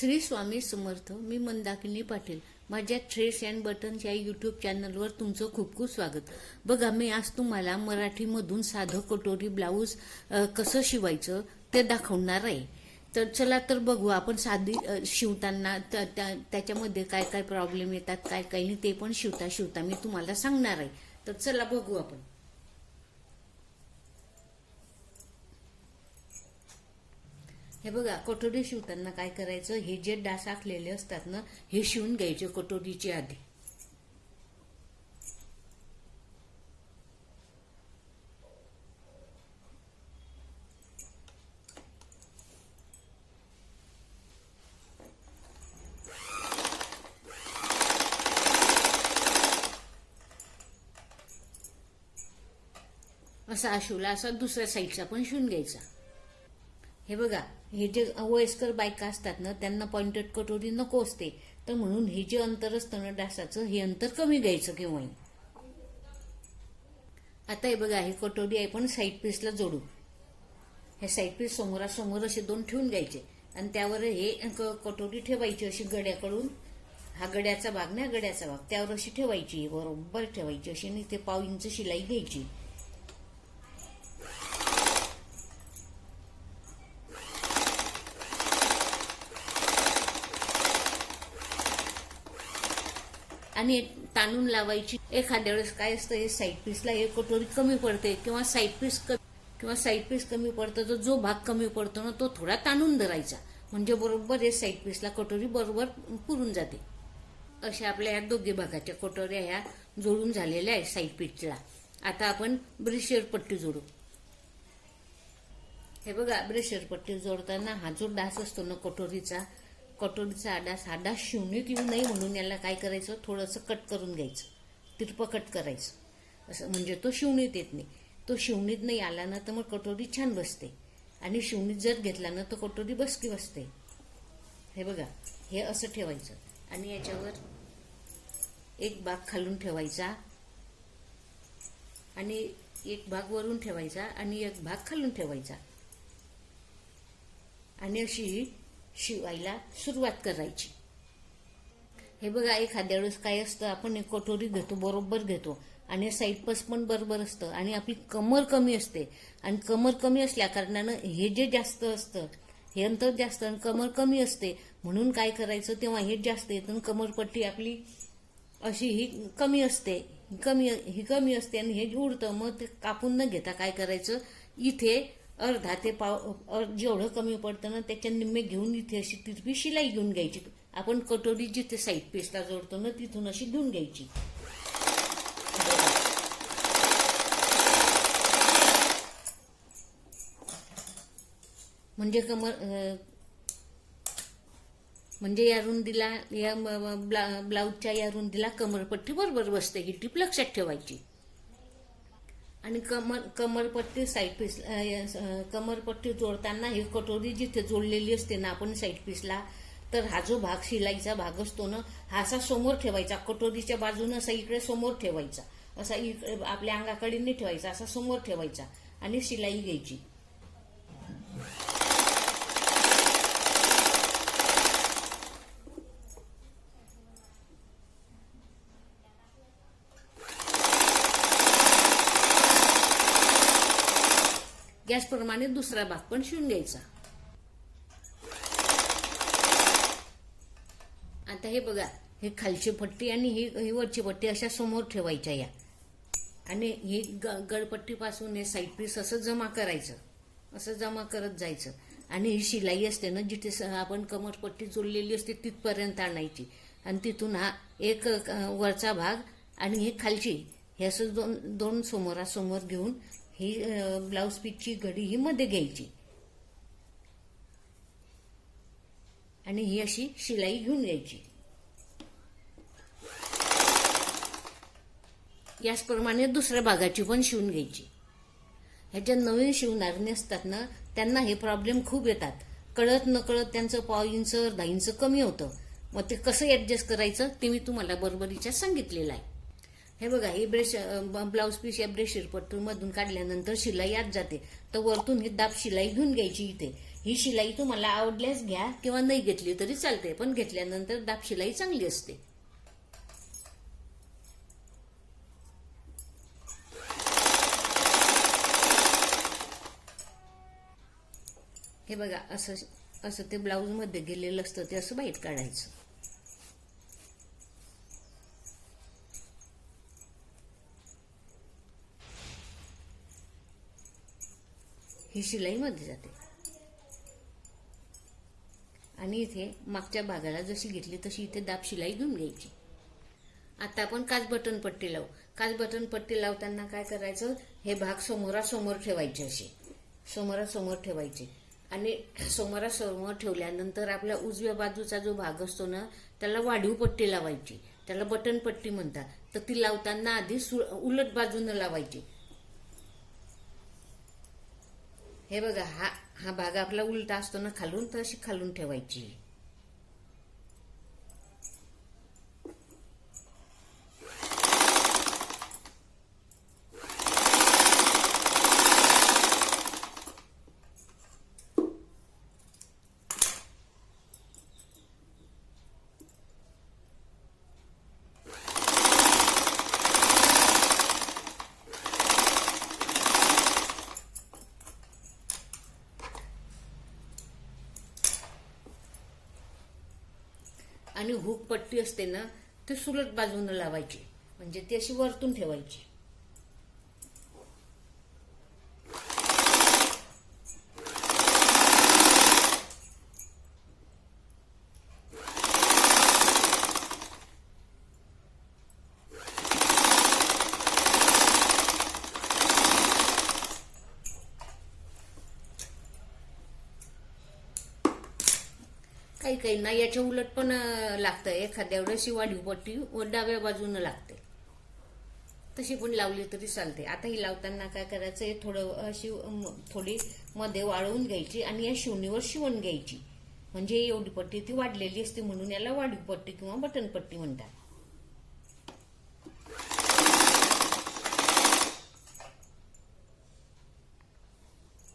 श्री स्वामी समर्थ. मी मंदाकिनी पाटील. माझ्या threads and buttons या YouTube चॅनलवर तुमचं खूप खूप स्वागत. बघा, मी आज तुम्हाला मराठीमधून साधं कटोरी ब्लाऊज कसं शिवायचं ते दाखवणार आहे. तर चला तर बघू आपण साधी शिवताना त्याच्यामध्ये काय काय प्रॉब्लेम येतात, काय काही नाही, ते पण शिवता शिवता मी तुम्हाला सांगणार आहे. तर चला बघू आपण. हे बघा, कटोरी शिवताना काय करायचं, हे जे डास आखलेले असतात ना, हे शिवून घ्यायचे कटोरीच्या आधी. असा शिवला, असा दुसऱ्या साईडचा पण शिवून घ्यायचा. हे बघा, हे जे वयस्कर बायका असतात ना, त्यांना पॉइंटेड कटोरी नको असते, तर म्हणून हे जे अंतर असतं ना डासाचं, हे अंतर कमी घ्यायचं केव्हाही. आता हे बघा, हे कटोरी आहे पण साईड पीसला जोडू. हे साईड पीस समोरासमोर असे दोन ठेवून घ्यायचे आणि त्यावर हे कटोरी ठेवायची अशी गड्याकडून. हा गड्याचा भाग ना, गड्याचा भाग त्यावर अशी ठेवायची, बरोबर ठेवायची अशी. आणि ते 1/2 इंच शिलाई घ्यायची. आणि ताणून लावायची. एखाद्या वेळेस काय असतं, हे साईड पीसला हे कटोरी कमी पडते किंवा साईड पीस कमी पडतं, तर जो भाग कमी पडतो ना तो थोडा ताणून धरायचा, म्हणजे बरोबर हे साईड पीसला कटोरी बरोबर पुरून जाते. अशा आपल्या या दोघी भागाच्या कटोऱ्या ह्या जोडून झालेल्या आहेत साईड पीसला. आता आपण ब्रेशियर पट्टी जोडू. हे बघा, ब्रेशियर पट्टी जोडताना हा जो डास असतो ना कटोरीचा हा डास शिवणीत येऊ नये म्हणून याला काय करायचं, थोडंसं कट करून घ्यायचं, तिरपं कट करायचं असं, म्हणजे तो शिवणीत येत नाही. तो शिवणीत नाही आला ना तर मग कटोरी छान बसते, आणि शिवणीत जर घेतला ना तर कटोरी बसकी बसते. हे बघा, हे असं ठेवायचं आणि याच्यावर एक भाग खालून ठेवायचा आणि एक भाग वरून ठेवायचा आणि एक भाग खालून ठेवायचा, आणि अशी शिवायला सुरुवात करायची. हे बघा, एखाद्या वेळेस काय असतं, आपण एक कटोरी घेतो, बरोबर घेतो, आणि साईड पीस पण बरोबर असतं, आणि आपली कमर कमी असते, आणि कमर कमी असल्या कारणानं हे जे जास्त असतं, हे अंतर जास्त आणि कमर कमी असते, म्हणून काय करायचं, तेव्हा हे जास्त येतं, कमरपट्टी आपली अशी ही कमी असते, ही कमी असते आणि हे उडतं. मग ते कापून न घेता काय करायचं, इथे अर्धा ते जेवढं कमी पडतं ना त्याच्या निम्मे घेऊन इथे अशी तिरपी शिलाई घेऊन घ्यायची. आपण कटोरी जिथे साईड पीसला जोडतो ना तिथून अशी घेऊन घ्यायची. म्हणजे या रुंदीला, या ब्लाऊजच्या या रुंदीला कमरपट्टी बरोबर बसते. ही टीप लक्षात ठेवायची. आणि कमरपट्टी साईड पीस, कमरपट्टी जोडताना ही कटोरी जिथे जोडलेली असते ना आपण साईड पीसला, तर हा जो भाग शिलाईचा भाग असतो ना, हा असा समोर ठेवायचा, कटोरीच्या बाजूने असा इकडे समोर ठेवायचा, असा इकडे आपल्या अंगाकडे नाही ठेवायचा, असा समोर ठेवायचा आणि शिलाई घ्यायची. गॅसप्रमाणे दुसरा भाग पण शिवून घ्यायचा. आता हे बघा, हे खालची पट्टी आणि ही वरची पट्टी अशा समोर ठेवायच्या या, आणि ही गळपट्टीपासून हे साईड पीस असं जमा करायचं, असं जमा करत जायचं. आणि ही शिलाई असते ना, जिथे आपण कमरपट्टी जोडलेली असते तिथपर्यंत आणायची, आणि तिथून हा एक वरचा भाग आणि हे खालची, हे असं दोन समोरासमोर घेऊन ही ब्लाऊज पीसची घडी ही मध्ये घ्यायची, आणि ही अशी शिलाई घेऊन घ्यायची. याचप्रमाणे दुसऱ्या भागाची पण शिवून घ्यायची. ह्याच्या नवीन शिवणारे असतात ना, त्यांना हे प्रॉब्लेम खूप येतात. कळत नकळत त्यांचं 1/2 इंच 10 इंच कमी होतं. मग ते कसं ऍडजस्ट करायचं ते मी तुम्हाला बरोबरीच्या सांगितलेलं आहे. हे बघा, ही ब्लाऊज पीस या ब्रेशीर पट्टूमधून काढल्यानंतर शिलाई आत जाते, तर वरतून ही दाब शिलाई घेऊन घ्यायची. इथे ही शिलाई तुम्हाला आवडल्यास घ्या किंवा नाही घेतली तरी चालते, पण घेतल्यानंतर दाब शिलाई चांगली असते. हे बघा, असं असं ते ब्लाऊज मध्ये गेलेलं असतं, ते असं बाहेर काढायचं. ही शिलाई मध्ये जाते आणि इथे मागच्या भागाला जशी घेतली तशी इथे दाब शिलाई घेऊन घ्यायची. आता आपण काच बटन पट्टी लावू. काच बटन पट्टी लावताना काय करायचं, हे भाग समोरासमोर ठेवायचे, असे समोरासमोर ठेवायचे. आणि समोरासमोर ठेवल्यानंतर आपल्या उजव्या बाजूचा जो भाग असतो ना, त्याला वाढीव पट्टी लावायची. त्याला बटन पट्टी म्हणतात. तर ती लावताना आधी उलट बाजूने लावायची. हे बघा, हा भाग आपला उलटा असतो ना खालून, तर अशी खालून ठेवायची. आणि हुक पट्टी असते ना, ती सुलट बाजूने लावायची, म्हणजे ती अशी वरतून ठेवायची. काही काही ना याच्या उलट पण लागतं. एखाद्या वेळेस वाढीव पट्टी डाव्या बाजूनं लागते, तशी पण लावली तरी चालते. आता ही लावताना काय करायचं, थोडं अशी थोडी मध्ये वाळवून घ्यायची आणि या शिवणीवर शिवून घ्यायची. म्हणजे एवढी पट्टी ती वाढलेली असते, म्हणून याला वाढीव पट्टी किंवा बटन पट्टी म्हणतात.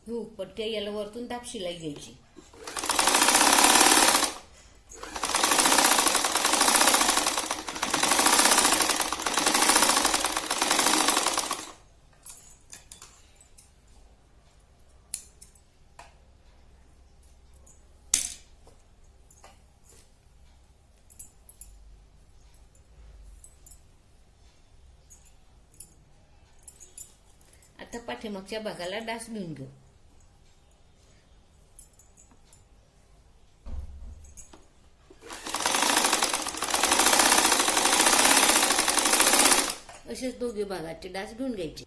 ही पट्टी याला वरतून दाब शिलाई घ्यायची. आता पाठीमागच्या भागाला डास घेऊन घेऊ. असेच दोघे भागाचे डास घेऊन घ्यायचे.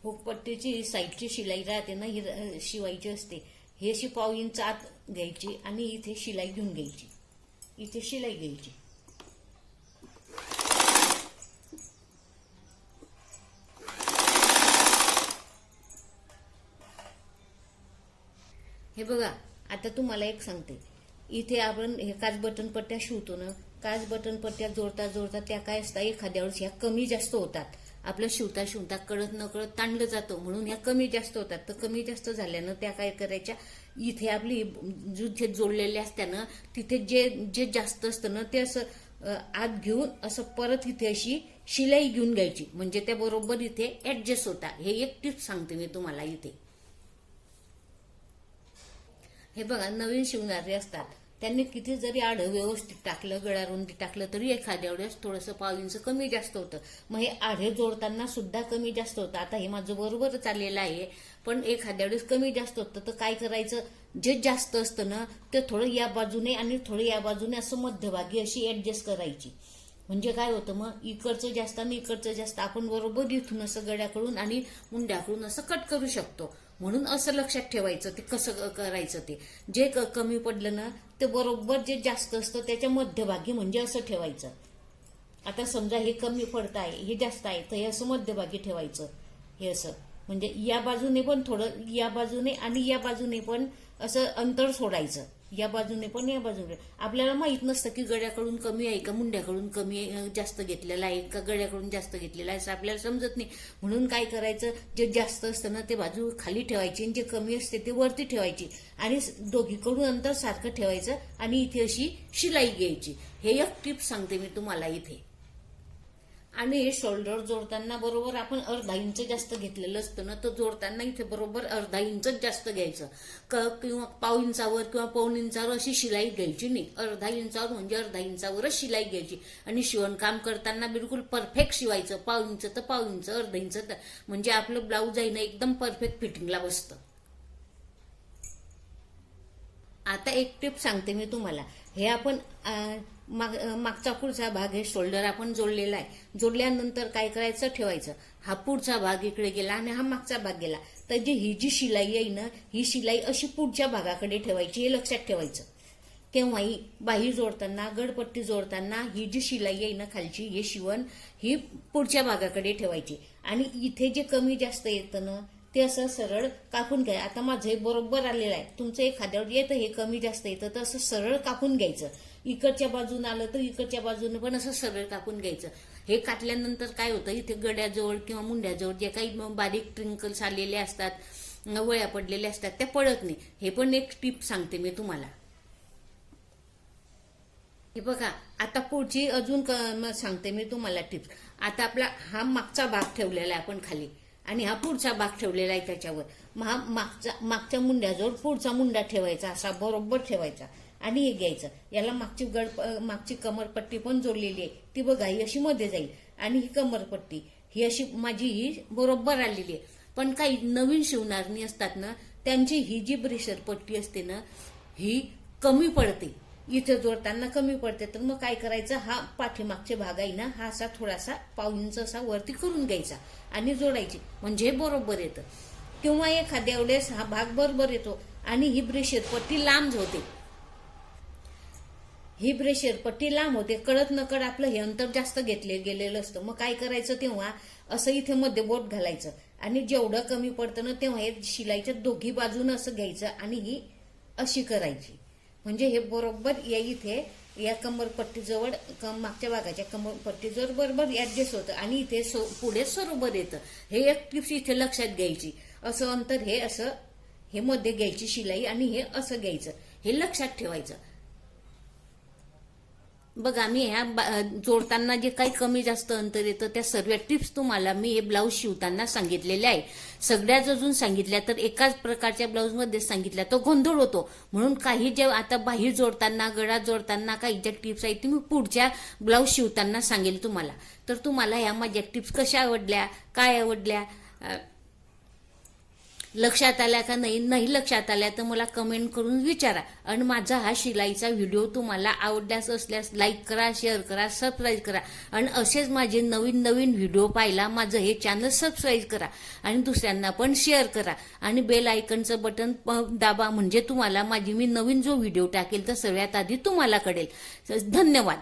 हुकपट्टीची साईडची शिलाई राहते ना, ही शिवायची असते. ही अशी पाव इंच आत घ्यायची आणि इथे शिलाई घेऊन घ्यायची. इथे शिलाई घ्यायची. हे बघा, आता तुम्हाला एक सांगते. इथे आपण हे काच बटन पट्ट्या शिवतो ना, काच बटन पट्ट्या जोडता जोडता त्या काय असतात, एखाद्या वेळेस ह्या कमी जास्त होतात. आपलं शिवता शिवता कळत न कळत ताणलं जातं, म्हणून ह्या कमी जास्त होतात. तर कमी जास्त झाल्यानं त्या काय करायच्या, इथे आपली जिथे जोडलेल्या असत्या ना, तिथे जे जे जास्त असतं ना, ते असं आत घेऊन असं परत इथे अशी शिलाई घेऊन घ्यायची. म्हणजे त्या बरोबर इथे ऍडजस्ट होता. हे एक टिप्स सांगते मी तुम्हाला इथे. हे बघा, नवीन शिवणारे असतात, त्यांनी किती जरी आडं व्यवस्थित टाकलं, गळारुंदी टाकलं, तरी एखाद्या वेळेस थोडंसं पाव इंच कमी जास्त होतं. मग हे आडे जोडताना सुद्धा कमी जास्त होतं. आता हे माझं बरोबर चाललेलं आहे, पण एखाद्या वेळेस कमी जास्त होतं. तर काय करायचं, जे जास्त असतं ना, ते थोडं या बाजूने आणि थोडं या बाजूने असं मध्यभागी अशी ऍडजस्ट करायची. म्हणजे काय होतं, मग इकडचं जास्त आणि इकडचं जास्त आपण बरोबर इथून असं गळ्याकडून आणि मुंड्याकडून असं कट करू शकतो. म्हणून असं लक्षात ठेवायचं ते कसं करायचं. ते जे कमी पडलं ना, ते बरोबर जे जास्त असतं त्याच्या मध्यभागी म्हणजे असं ठेवायचं. आता समजा हे कमी पडत आहे, हे जास्त आहे, तर हे असं मध्यभागी ठेवायचं. हे असं म्हणजे या बाजूने पण थोडं, या बाजूने आणि या बाजूने पण असं अंतर सोडायचं. या बाजूने पण या बाजूने. आपल्याला माहित नसतं की गळ्याकडून कमी आहे का मुंड्याकडून कमी जास्त घेतलेला आहे का गळ्याकडून जास्त घेतलेला आहे, असं आपल्याला समजत नाही. म्हणून काय करायचं, जे जास्त असतं ना ते बाजू खाली ठेवायची आणि जे कमी असते ते वरती ठेवायची आणि दोघीकडून अंतर सारखं ठेवायचं आणि इथे अशी शिलाई घ्यायची. हे एक टिप्स सांगते मी तुम्हाला इथे. आणि हे शोल्डर जोडताना बरोबर आपण अर्धा इंच जास्त घेतलेलं असतं ना, तर जोडताना इथे बरोबर अर्धा इंच जास्त घ्यायचं. किंवा पाव इंचावर किंवा पाऊण इंचावर अशी शिलाई घ्यायची नाही. अर्धा इंचावर म्हणजे अर्धा इंचावरच शिलाई घ्यायची आणि शिवणकाम करताना बिलकुल परफेक्ट शिवायचं. पाव इंच तर पाव इंच, अर्धा इंच तर, म्हणजे आपलं ब्लाऊज आहे ना एकदम परफेक्ट फिटिंगला बसतं. आता एक टिप सांगते मी तुम्हाला. हे आपण मागचा पुढचा भाग हे शोल्डर आपण जोडलेला आहे. जोडल्यानंतर काय करायचं, ठेवायचं. हा पुढचा भाग इकडे गेला आणि हा मागचा भाग गेला, तर ही जी शिलाई आहे ना, ही शिलाई अशी पुढच्या भागाकडे ठेवायची, हे लक्षात ठेवायचं. केव्हाही बाही जोडताना, गडपट्टी जोडताना ही जी शिलाई आहे ना खालची, हे शिवण ही पुढच्या भागाकडे ठेवायची आणि इथे जे कमी जास्त येतं ना ते असं सरळ कापून घ्या. आता माझं हे बरोबर आलेलं आहे, तुमचं एखाद्यावर येतं हे कमी जास्त येतं तर असं सरळ कापून घ्यायचं. इकडच्या बाजून आलं तर इकडच्या बाजूने पण असं सरळ कापून घ्यायचं. हे काटल्यानंतर काय होतं, इथे गड्याजवळ किंवा मुंड्याजवळ जे काही बारीक ट्रिंकल्स आलेले असतात, वळ्या पडलेल्या असतात, त्या पडत नाही. हे पण एक टिप सांगते मी तुम्हाला. हे बघा, आता पुढची अजून सांगते मी तुम्हाला टिप्स. आता आपला हा मागचा भाग ठेवलेला आहे आपण खाली आणि हा पुढचा भाग ठेवलेला आहे त्याच्यावर. मागच्या मुंड्याजवळ पुढचा मुंडा ठेवायचा, असा बरोबर ठेवायचा आणि हे घ्यायचं. याला मागची कमरपट्टी पण जोडलेली आहे, ती बघा ही अशी मध्ये जाईल आणि ही कमरपट्टी ही अशी माझी ही बरोबर आलेली आहे. पण काही नवीन शिवणारी असतात ना, त्यांची ही जी ब्रेशर पट्टी असते ना ही कमी पडते, इथे जोडताना कमी पडते. तर मग काय करायचं, हा पाठीमागचे भाग आहे ना, हा असा थोडासा पाव इंच असा वरती करून घ्यायचा आणि जोडायची, म्हणजे बरोबर येतं. किंवा एखाद्या वेळेस हा भाग बरोबर येतो आणि ही ब्रेशर पट्टी लांब होते. ही ब्रेशर पट्टी लांब होते, कळत न कळत आपलं हे अंतर जास्त घेतले गेलेलं असतं. मग काय करायचं, तेव्हा असं इथे मध्ये बोट घालायचं आणि जेवढं कमी पडतं ना तेव्हा हे शिलाईच्या दोघी बाजूनं असं घ्यायचं आणि ही अशी करायची, म्हणजे हे बरोबर या इथे या कमरपट्टीजवळ मागच्या भागाच्या कमरपट्टीजवळ बरोबर ऍडजस्ट होतं आणि इथे पुढे बरोबर येतं. हे एक टिप्स इथे लक्षात घ्यायची. असं अंतर हे असं हे मध्ये घ्यायची शिलाई आणि हे असं घ्यायचं, हे लक्षात ठेवायचं. बघा, मी ह्या जोडताना जे काही कमी जास्त अंतर येतं त्या सर्व टिप्स तुम्हाला मी हे ब्लाऊज शिवताना सांगितलेले आहे. सगळ्याच अजून सांगितल्या तर एकाच प्रकारच्या ब्लाऊजमध्ये सांगितल्या तो गोंधळ होतो. म्हणून काही जे आता बाही जोडताना, गळा जोडताना काही ज्या टिप्स आहेत ती मी पुढच्या ब्लाऊज शिवताना सांगेल तुम्हाला. तर तुम्हाला ह्या माझ्या टिप्स कशा आवडल्या, काय आवडल्या, लक्षात आल्या का नाही लक्षात आल्या तर मला कमेंट करून विचारा. आणि माझा हा शिलाईचा व्हिडिओ तुम्हाला आवडल्यास असल्यास लाईक करा, शेअर करा, सबस्क्राईब करा आणि असेच माझे नवीन नवीन व्हिडिओ पाहायला माझं हे चॅनल सबस्क्राईब करा आणि दुसऱ्यांना पण शेअर करा आणि बेल आयकनचं बटन दाबा, म्हणजे तुम्हाला माझी मी नवीन जो व्हिडिओ टाकेल तर सर्वात आधी तुम्हाला कळेल. धन्यवाद.